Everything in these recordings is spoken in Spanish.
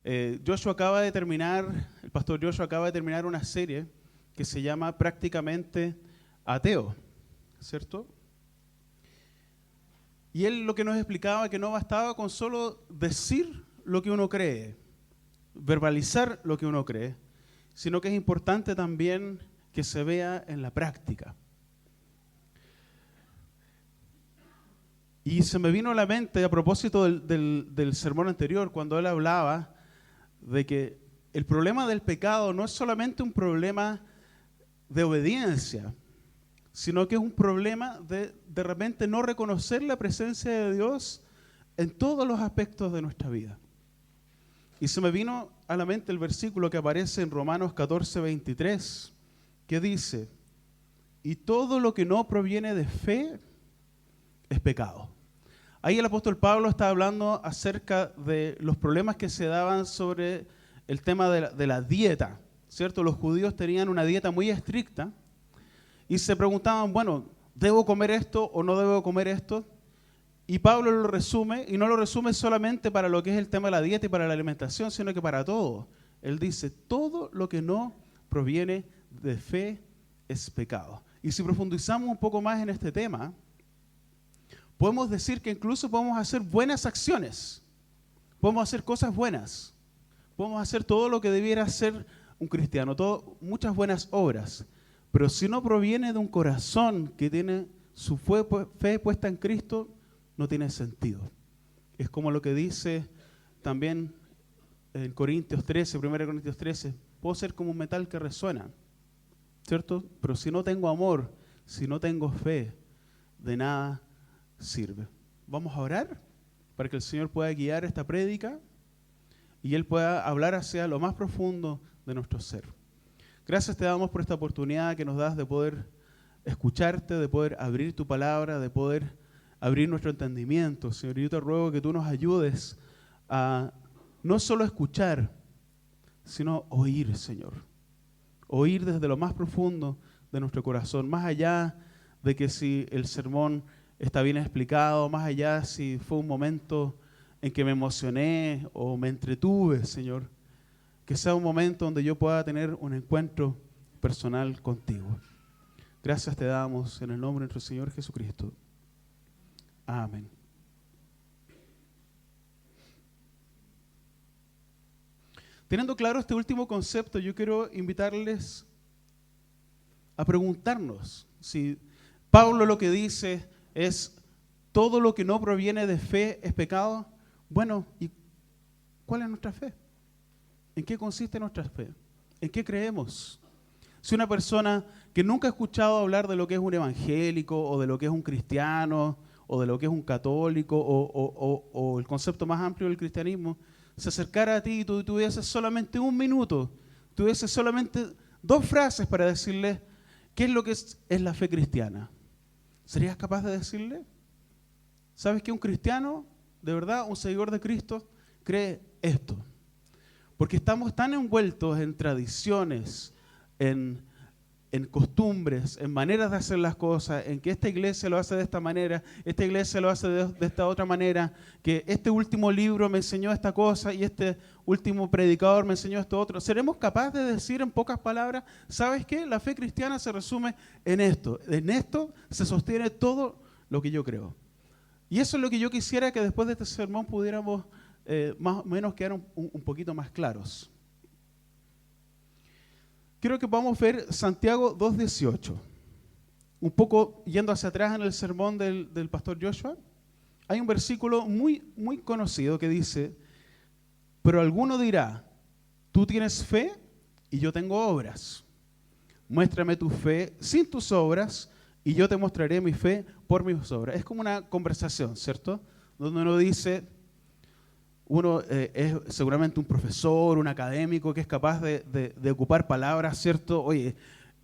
El pastor Joshua acaba de terminar una serie que se llama Prácticamente Ateo, ¿cierto? Y él lo que nos explicaba que no bastaba con solo decir lo que uno cree, verbalizar lo que uno cree, sino que es importante también que se vea en la práctica. Y se me vino a la mente a propósito del sermón anterior, cuando él hablaba de que el problema del pecado no es solamente un problema de obediencia, sino que es un problema de repente no reconocer la presencia de Dios en todos los aspectos de nuestra vida. Y se me vino a la mente el versículo que aparece en Romanos 14:23, que dice: y todo lo que no proviene de fe es pecado. Ahí el apóstol Pablo está hablando acerca de los problemas que se daban sobre el tema de la dieta, ¿cierto? Los judíos tenían una dieta muy estricta y se preguntaban, bueno, ¿debo comer esto o no debo comer esto? Y Pablo lo resume, y no lo resume solamente para lo que es el tema de la dieta y para la alimentación, sino que para todo. Él dice, todo lo que no proviene de fe es pecado. Y si profundizamos un poco más en este tema, podemos decir que incluso podemos hacer buenas acciones, podemos hacer cosas buenas, podemos hacer todo lo que debiera hacer un cristiano, muchas buenas obras, pero si no proviene de un corazón que tiene su fe puesta en Cristo, no tiene sentido. Es como lo que dice también en Corintios 13, 1 Corintios 13, puedo ser como un metal que resuena, ¿cierto? Pero si no tengo amor, si no tengo fe, de nada sirve. Vamos a orar para que el Señor pueda guiar esta prédica y Él pueda hablar hacia lo más profundo de nuestro ser. Gracias te damos por esta oportunidad que nos das de poder escucharte, de poder abrir tu palabra, de poder abrir nuestro entendimiento. Señor, yo te ruego que tú nos ayudes a no solo escuchar, sino oír, Señor. Oír desde lo más profundo de nuestro corazón, más allá de que si el sermón está bien explicado, más allá si fue un momento en que me emocioné o me entretuve, Señor, que sea un momento donde yo pueda tener un encuentro personal contigo. Gracias te damos en el nombre de nuestro Señor Jesucristo. Amén. Teniendo claro este último concepto, yo quiero invitarles a preguntarnos si Pablo lo que dice es todo lo que no proviene de fe es pecado. Bueno, ¿y cuál es nuestra fe? ¿En qué consiste nuestra fe? ¿En qué creemos? Si una persona que nunca ha escuchado hablar de lo que es un evangélico o de lo que es un cristiano o de lo que es un católico o el concepto más amplio del cristianismo, se acercara a ti y tú tuvieses solamente un minuto, tuvieses solamente 2 frases para decirle qué es lo que es la fe cristiana, ¿serías capaz de decirle? ¿Sabes que un cristiano, de verdad, un seguidor de Cristo, cree esto? Porque estamos tan envueltos en tradiciones, en costumbres, en maneras de hacer las cosas, en que esta iglesia lo hace de esta manera, esta iglesia lo hace de esta otra manera, que este último libro me enseñó esta cosa y este último predicador me enseñó esto otro. ¿Seremos capaces de decir en pocas palabras, ¿sabes qué? La fe cristiana se resume en esto se sostiene todo lo que yo creo. Y eso es lo que yo quisiera que después de este sermón pudiéramos más o menos quedar un poquito más claros. Quiero que podamos ver Santiago 2:18. Un poco yendo hacia atrás en el sermón del pastor Joshua, hay un versículo muy, muy conocido que dice, pero alguno dirá, tú tienes fe y yo tengo obras. Muéstrame tu fe sin tus obras y yo te mostraré mi fe por mis obras. Es como una conversación, ¿cierto? Donde uno dice, uno es seguramente un profesor, un académico que es capaz de ocupar palabras, ¿cierto? Oye,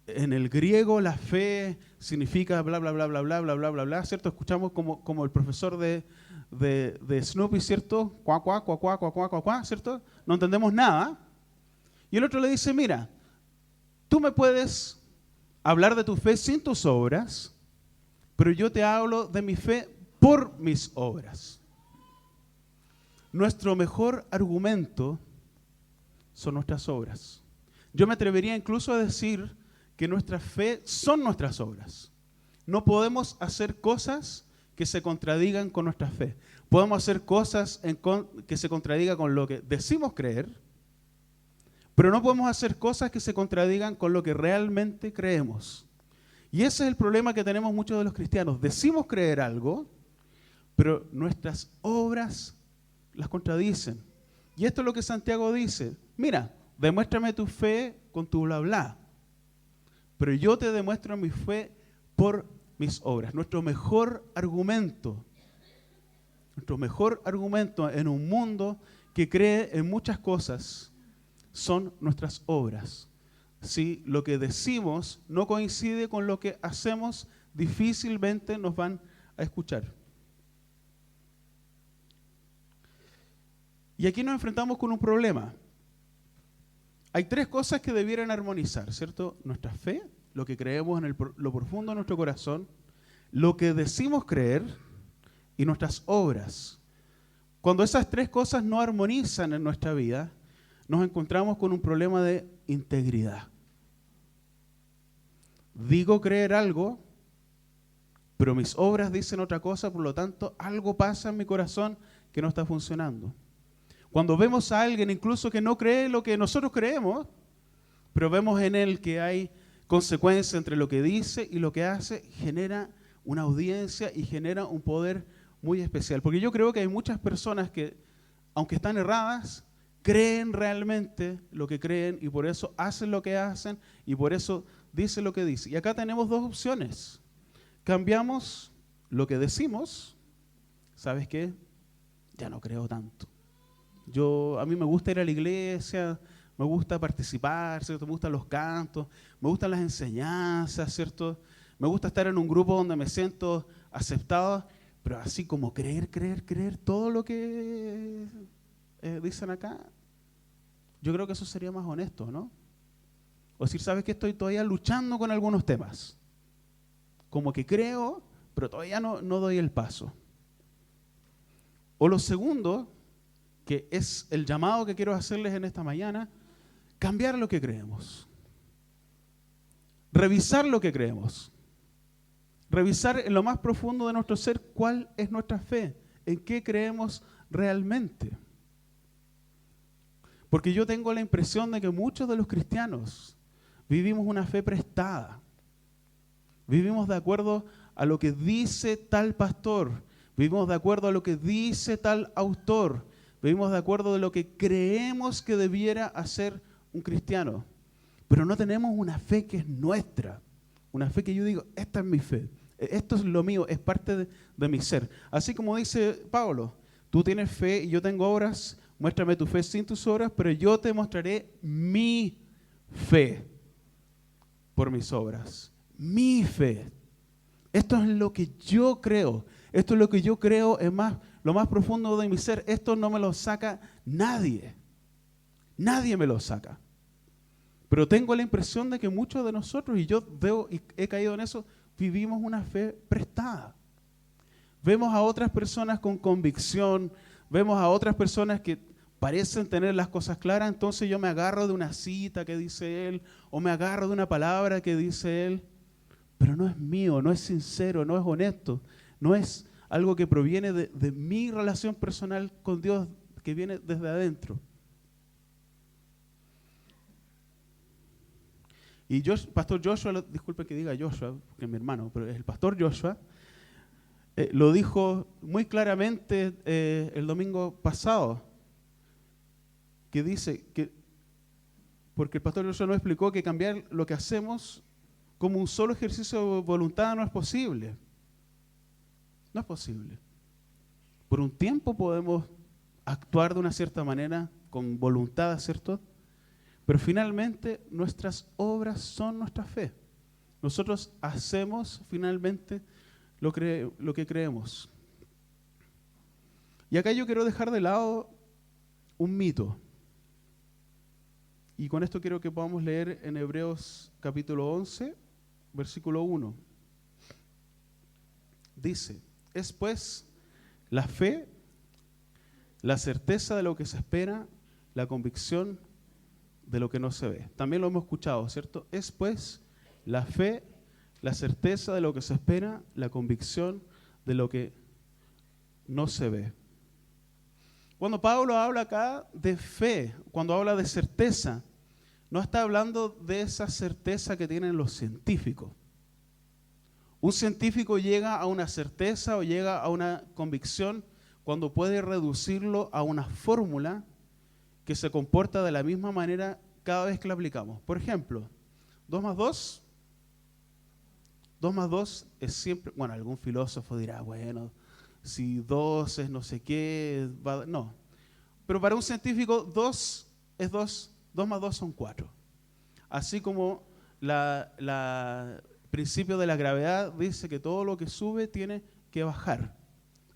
en el griego la fe significa bla, bla, bla, bla, bla, bla, bla, bla, bla, ¿cierto? Escuchamos como el profesor de Snoopy, ¿cierto? Cuá, cuá, cuá, cuá, cuá, cuá, cuá, cuá, ¿cierto? No entendemos nada. Y el otro le dice, mira, tú me puedes hablar de tu fe sin tus obras, pero yo te hablo de mi fe por mis obras. Nuestro mejor argumento son nuestras obras. Yo me atrevería incluso a decir que nuestra fe son nuestras obras. No podemos hacer cosas que se contradigan con nuestra fe. Podemos hacer cosas que se contradigan con lo que decimos creer, pero no podemos hacer cosas que se contradigan con lo que realmente creemos. Y ese es el problema que tenemos muchos de los cristianos. Decimos creer algo, pero nuestras obras las contradicen. Y esto es lo que Santiago dice. Mira, demuéstrame tu fe con tu bla bla, pero yo te demuestro mi fe por mis obras. Nuestro mejor argumento en un mundo que cree en muchas cosas son nuestras obras. Si lo que decimos no coincide con lo que hacemos, difícilmente nos van a escuchar. Y aquí nos enfrentamos con un problema. Hay tres cosas que debieran armonizar, ¿cierto? Nuestra fe, lo que creemos en lo profundo de nuestro corazón, lo que decimos creer y nuestras obras. Cuando esas tres cosas no armonizan en nuestra vida, nos encontramos con un problema de integridad. Digo creer algo, pero mis obras dicen otra cosa, por lo tanto, algo pasa en mi corazón que no está funcionando. Cuando vemos a alguien incluso que no cree lo que nosotros creemos, pero vemos en él que hay consecuencia entre lo que dice y lo que hace, genera una audiencia y genera un poder muy especial. Porque yo creo que hay muchas personas que, aunque están erradas, creen realmente lo que creen y por eso hacen lo que hacen y por eso dicen lo que dicen. Y acá tenemos dos opciones. Cambiamos lo que decimos. ¿Sabes qué? Ya no creo tanto. A mí me gusta ir a la iglesia, me gusta participar, ¿cierto? Me gustan los cantos, me gustan las enseñanzas, ¿cierto? Me gusta estar en un grupo donde me siento aceptado, pero así como creer todo lo que dicen acá, yo creo que eso sería más honesto, ¿no? O decir, ¿sabes qué? Estoy todavía luchando con algunos temas. Como que creo, pero todavía no doy el paso. O lo segundo, que es el llamado que quiero hacerles en esta mañana, cambiar lo que creemos. Revisar lo que creemos. Revisar en lo más profundo de nuestro ser cuál es nuestra fe, en qué creemos realmente. Porque yo tengo la impresión de que muchos de los cristianos vivimos una fe prestada. Vivimos de acuerdo a lo que dice tal pastor. Vivimos de acuerdo a lo que dice tal autor. Vivimos de acuerdo de lo que creemos que debiera hacer un cristiano. Pero no tenemos una fe que es nuestra. Una fe que yo digo, esta es mi fe. Esto es lo mío, es parte de mi ser. Así como dice Pablo, tú tienes fe y yo tengo obras, muéstrame tu fe sin tus obras, pero yo te mostraré mi fe por mis obras. Mi fe. Esto es lo que yo creo. Esto es lo que yo creo es lo más profundo de mi ser. Esto no me lo saca nadie. Nadie me lo saca. Pero tengo la impresión de que muchos de nosotros, y yo veo y he caído en eso, vivimos una fe prestada. Vemos a otras personas con convicción, vemos a otras personas que parecen tener las cosas claras, entonces yo me agarro de una cita que dice él, o me agarro de una palabra que dice él, pero no es mío, no es sincero, no es honesto, no es algo que proviene de mi relación personal con Dios, que viene desde adentro. Y pastor Joshua, disculpe que diga Joshua, que es mi hermano, pero es el pastor Joshua, lo dijo muy claramente el domingo pasado, que dice que, porque el pastor Joshua nos explicó que cambiar lo que hacemos como un solo ejercicio de voluntad no es posible. No es posible. Por un tiempo podemos actuar de una cierta manera, con voluntad, ¿cierto? Pero finalmente nuestras obras son nuestra fe. Nosotros hacemos finalmente lo que creemos. Y acá yo quiero dejar de lado un mito. Y con esto quiero que podamos leer en Hebreos capítulo 11, versículo 1. Dice, es pues la fe, la certeza de lo que se espera, la convicción de lo que no se ve. También lo hemos escuchado, ¿cierto? Es pues la fe, la certeza de lo que se espera, la convicción de lo que no se ve. Cuando Pablo habla acá de fe, cuando habla de certeza, no está hablando de esa certeza que tienen los científicos. Un científico llega a una certeza o llega a una convicción cuando puede reducirlo a una fórmula que se comporta de la misma manera cada vez que la aplicamos. Por ejemplo, 2 más 2. 2 más 2 es siempre, bueno, algún filósofo dirá, bueno, si 2 es no sé qué, no. Pero para un científico 2 es 2, 2 más 2 son 4. Así como el principio de la gravedad dice que todo lo que sube tiene que bajar.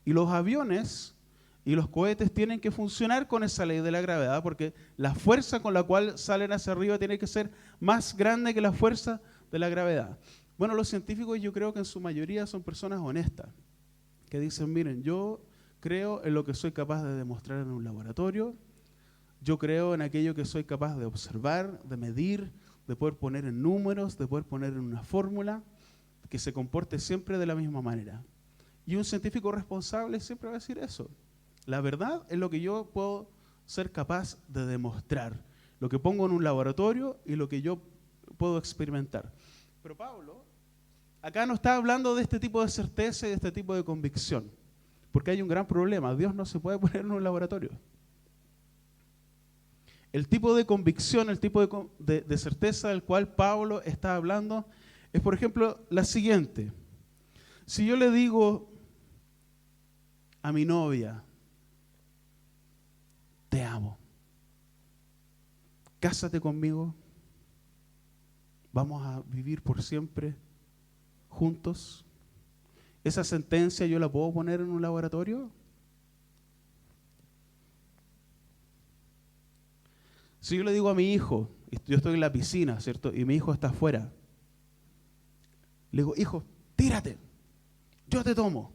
Y los aviones y los cohetes tienen que funcionar con esa ley de la gravedad, porque la fuerza con la cual salen hacia arriba tiene que ser más grande que la fuerza de la gravedad. Bueno, los científicos yo creo que en su mayoría son personas honestas, que dicen, miren, yo creo en lo que soy capaz de demostrar en un laboratorio, yo creo en aquello que soy capaz de observar, de medir, de poder poner en números, de poder poner en una fórmula, que se comporte siempre de la misma manera. Y un científico responsable siempre va a decir eso. La verdad es lo que yo puedo ser capaz de demostrar, lo que pongo en un laboratorio y lo que yo puedo experimentar. Pero Pablo acá no está hablando de este tipo de certeza y de este tipo de convicción, porque hay un gran problema. Dios no se puede poner en un laboratorio. El tipo de convicción, el tipo de certeza del cual Pablo está hablando es, por ejemplo, la siguiente. Si yo le digo a mi novia, te amo, cásate conmigo, vamos a vivir por siempre juntos, ¿esa sentencia yo la puedo poner en un laboratorio? Si yo le digo a mi hijo, yo estoy en la piscina, ¿cierto? Y mi hijo está afuera, le digo, hijo, tírate, yo te tomo.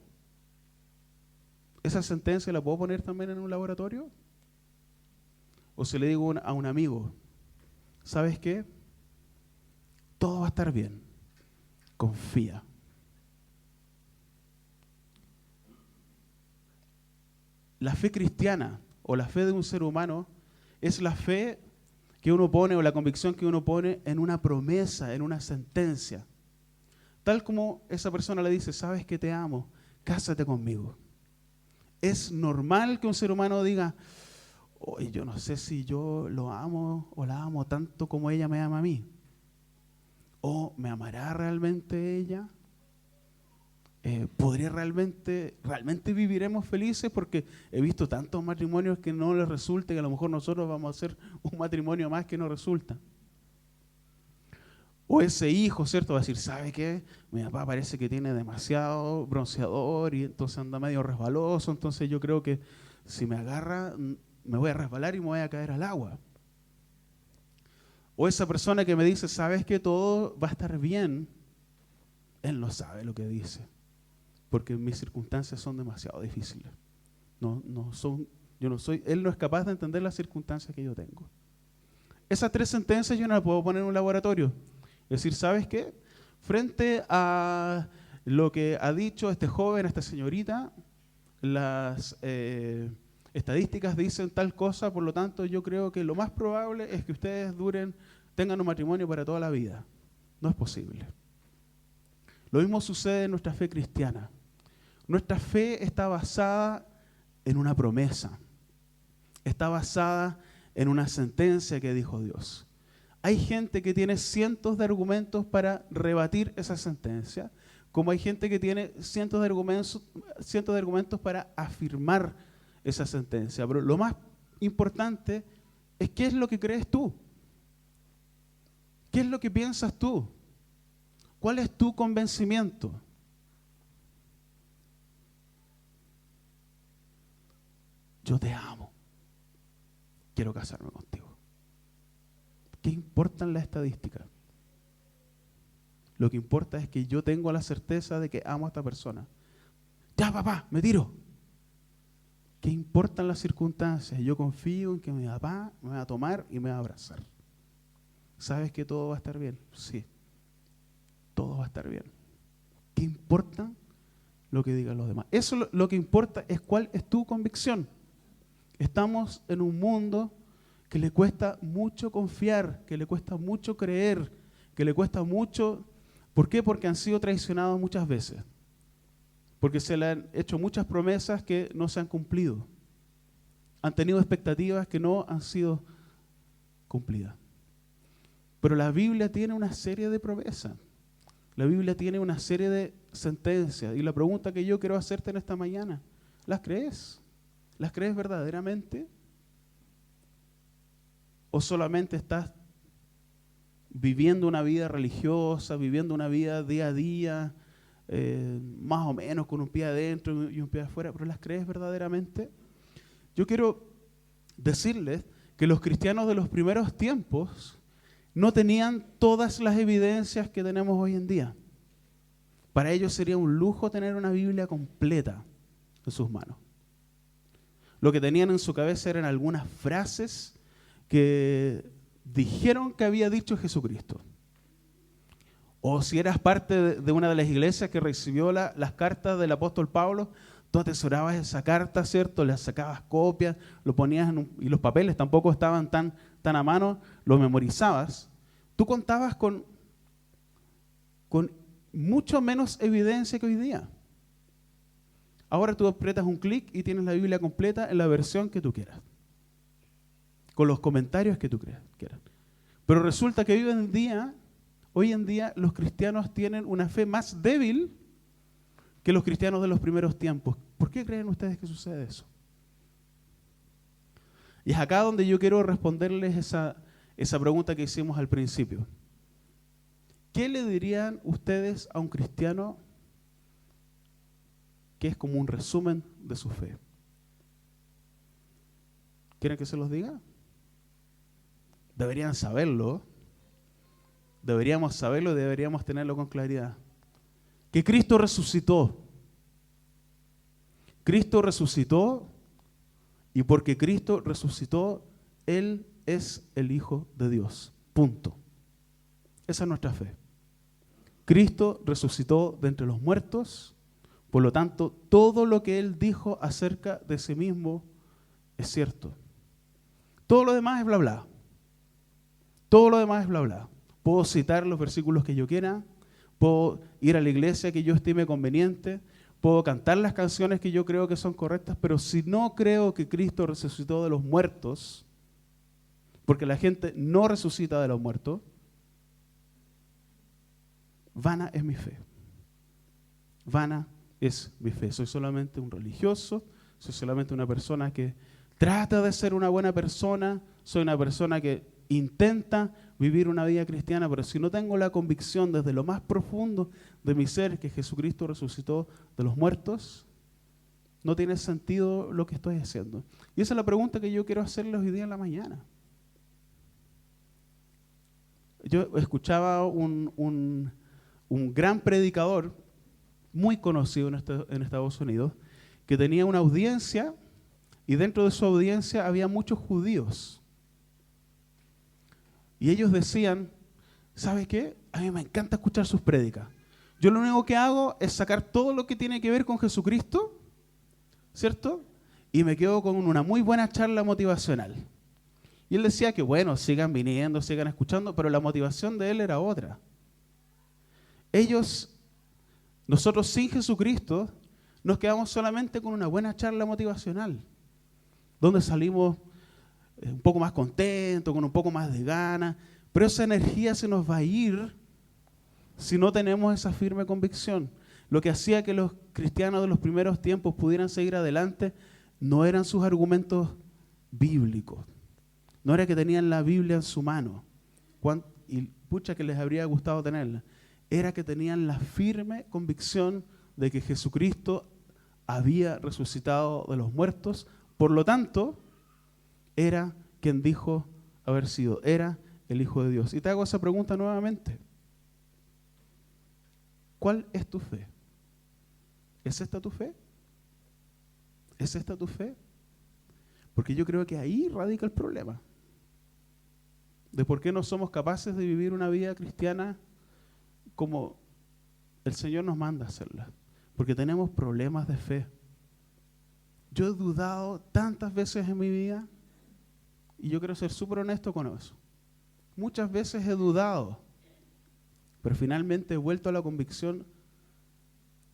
¿Esa sentencia la puedo poner también en un laboratorio? O si le digo a un amigo, ¿sabes qué? Todo va a estar bien, confía. La fe cristiana o la fe de un ser humano es la fe que uno pone o la convicción que uno pone en una promesa, en una sentencia. Tal como esa persona le dice, ¿sabes que te amo? Cásate conmigo. Es normal que un ser humano diga, oye, yo no sé si yo lo amo o la amo tanto como ella me ama a mí. ¿O me amará realmente ella? ¿Podría realmente viviremos felices? Porque he visto tantos matrimonios que no les resulta y a lo mejor nosotros vamos a hacer un matrimonio más que no resulta. O ese hijo, ¿cierto? Va a decir, ¿sabe qué? Mi papá parece que tiene demasiado bronceador y entonces anda medio resbaloso, entonces yo creo que si me agarra me voy a resbalar y me voy a caer al agua. O esa persona que me dice, ¿sabes qué? Todo va a estar bien. Él no sabe lo que dice, porque mis circunstancias son demasiado difíciles. Él no es capaz de entender las circunstancias que yo tengo. Esas 3 sentencias yo no las puedo poner en un laboratorio. Es decir, ¿sabes qué? Frente a lo que ha dicho este joven, esta señorita, las estadísticas dicen tal cosa, por lo tanto yo creo que lo más probable es que ustedes tengan un matrimonio para toda la vida. No es posible. Lo mismo sucede en nuestra fe cristiana. Nuestra fe está basada en una promesa. Está basada en una sentencia que dijo Dios. Hay gente que tiene cientos de argumentos para rebatir esa sentencia, como hay gente que tiene cientos de argumentos para afirmar esa sentencia. Pero lo más importante es qué es lo que crees tú. ¿Qué es lo que piensas tú? ¿Cuál es tu convencimiento? Yo te amo. Quiero casarme contigo. ¿Qué importan las estadísticas? Lo que importa es que yo tengo la certeza de que amo a esta persona. Ya, papá, me tiro. ¿Qué importan las circunstancias? Yo confío en que mi papá me va a tomar y me va a abrazar. ¿sabes que todo va a estar bien? Sí, todo va a estar bien. ¿Qué importa lo que digan los demás? Eso lo que importa es cuál es tu convicción. Estamos en un mundo que le cuesta mucho confiar, que le cuesta mucho creer, que le cuesta mucho. ¿Por qué? Porque han sido traicionados muchas veces. Porque se le han hecho muchas promesas que no se han cumplido. Han tenido expectativas que no han sido cumplidas. Pero la Biblia tiene una serie de promesas. La Biblia tiene una serie de sentencias. Y la pregunta que yo quiero hacerte en esta mañana, ¿las crees? ¿Las crees verdaderamente? ¿O solamente estás viviendo una vida religiosa, viviendo una vida día a día, más o menos con un pie adentro y un pie afuera? ¿Pero las crees verdaderamente? Yo quiero decirles que los cristianos de los primeros tiempos no tenían todas las evidencias que tenemos hoy en día. Para ellos sería un lujo tener una Biblia completa en sus manos. Lo que tenían en su cabeza eran algunas frases que dijeron que había dicho Jesucristo. O si eras parte de una de las iglesias que recibió las cartas del apóstol Pablo, tú atesorabas esa carta, ¿cierto? Le sacabas copias, lo ponías y los papeles tampoco estaban tan a mano, lo memorizabas. Tú contabas con mucho menos evidencia que hoy día. Ahora tú aprietas un clic y tienes la Biblia completa en la versión que tú quieras, con los comentarios que tú quieras. Pero resulta que hoy en día los cristianos tienen una fe más débil que los cristianos de los primeros tiempos. ¿Por qué creen ustedes que sucede eso? Y es acá donde yo quiero responderles esa pregunta que hicimos al principio. ¿Qué le dirían ustedes a un cristiano que es como un resumen de su fe? ¿Quieren que se los diga? Deberían saberlo. Deberíamos saberlo y deberíamos tenerlo con claridad. Que Cristo resucitó. Cristo resucitó, y porque Cristo resucitó, Él es el Hijo de Dios. Punto. Esa es nuestra fe. Cristo resucitó de entre los muertos, por lo tanto, todo lo que Él dijo acerca de sí mismo es cierto. Todo lo demás es bla bla. Todo lo demás es bla bla. Puedo citar los versículos que yo quiera, puedo ir a la iglesia que yo estime conveniente, puedo cantar las canciones que yo creo que son correctas, pero si no creo que Cristo resucitó de los muertos, porque la gente no resucita de los muertos, vana es mi fe. Vana es mi fe. Soy solamente un religioso, soy solamente una persona que trata de ser una buena persona, soy una persona que intenta vivir una vida cristiana, pero si no tengo la convicción desde lo más profundo de mi ser que Jesucristo resucitó de los muertos, no tiene sentido lo que estoy haciendo. Y esa es la pregunta que yo quiero hacerles hoy día en la mañana. Yo escuchaba un gran predicador muy conocido en Estados Unidos que tenía una audiencia y dentro de su audiencia había muchos judíos. Y ellos decían, ¿sabe qué? A mí me encanta escuchar sus prédicas. Yo lo único que hago es sacar todo lo que tiene que ver con Jesucristo, ¿cierto? Y me quedo con una muy buena charla motivacional. Y él decía que bueno, sigan viniendo, sigan escuchando, pero la motivación de él era otra. Nosotros sin Jesucristo, nos quedamos solamente con una buena charla motivacional, donde salimos un poco más contentos, con un poco más de ganas, pero esa energía se nos va a ir si no tenemos esa firme convicción. Lo que hacía que los cristianos de los primeros tiempos pudieran seguir adelante no eran sus argumentos bíblicos, no era que tenían la Biblia en su mano, y pucha que les habría gustado tenerla, era que tenían la firme convicción de que Jesucristo había resucitado de los muertos, por lo tanto, era quien dijo haber sido, era el Hijo de Dios. Y te hago esa pregunta nuevamente. ¿Cuál es tu fe? ¿Es esta tu fe? ¿Es esta tu fe? Porque yo creo que ahí radica el problema. de por qué no somos capaces de vivir una vida cristiana como el Señor nos manda a hacerla. Porque tenemos problemas de fe. Yo he dudado tantas veces en mi vida, y yo quiero ser súper honesto con eso. Muchas veces he dudado, pero finalmente he vuelto a la convicción,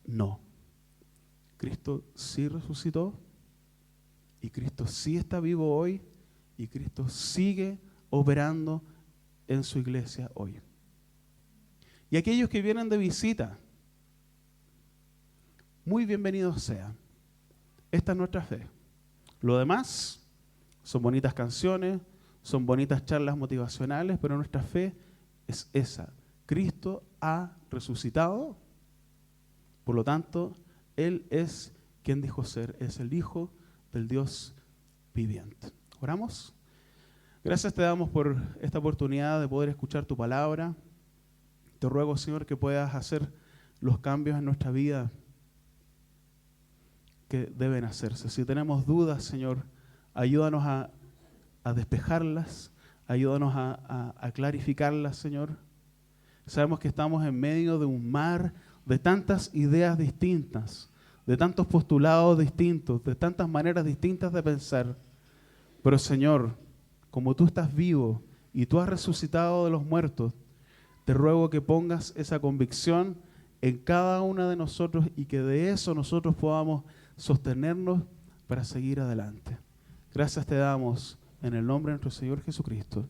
no. Cristo sí resucitó, y Cristo sí está vivo hoy, y Cristo sigue operando en su iglesia hoy. Y aquellos que vienen de visita, muy bienvenidos sean. Esta es nuestra fe. Lo demás son bonitas canciones, son bonitas charlas motivacionales, pero nuestra fe es esa. Cristo ha resucitado, por lo tanto, Él es quien dijo ser, es el Hijo del Dios viviente. ¿Oramos? Gracias te damos por esta oportunidad de poder escuchar tu palabra. Te ruego, Señor, que puedas hacer los cambios en nuestra vida que deben hacerse. Si tenemos dudas, Señor, ayúdanos a despejarlas, ayúdanos a clarificarlas, Señor. Sabemos que estamos en medio de un mar de tantas ideas distintas, de tantos postulados distintos, de tantas maneras distintas de pensar. Pero, Señor, como tú estás vivo y tú has resucitado de los muertos, te ruego que pongas esa convicción en cada una de nosotros y que de eso nosotros podamos sostenernos para seguir adelante. Gracias te damos en el nombre de nuestro Señor Jesucristo.